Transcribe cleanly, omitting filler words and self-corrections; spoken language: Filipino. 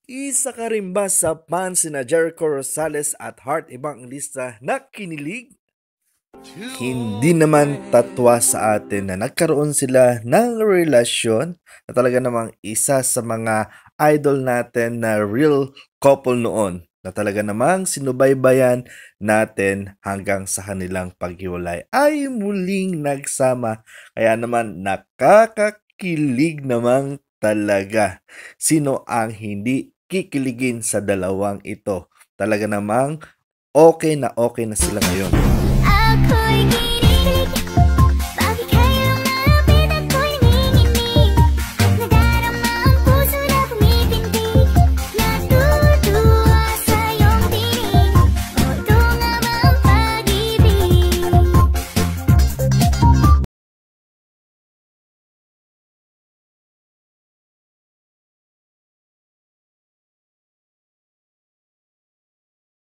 Isa ka rin ba sa fans sina Jericho Rosales at Heart Evangelista na kinilig? Hindi naman tatwa sa atin na nagkaroon sila ng relasyon na talaga namang isa sa mga idol natin na real couple noon na talaga namang sinubaybayan natin hanggang sa kanilang paghiwalay ay muling nagsama. Kaya naman nakakakilig namang talaga. Sino ang hindi kikiligin sa dalawang ito? Talaga namang okay na sila ngayon. Ako'y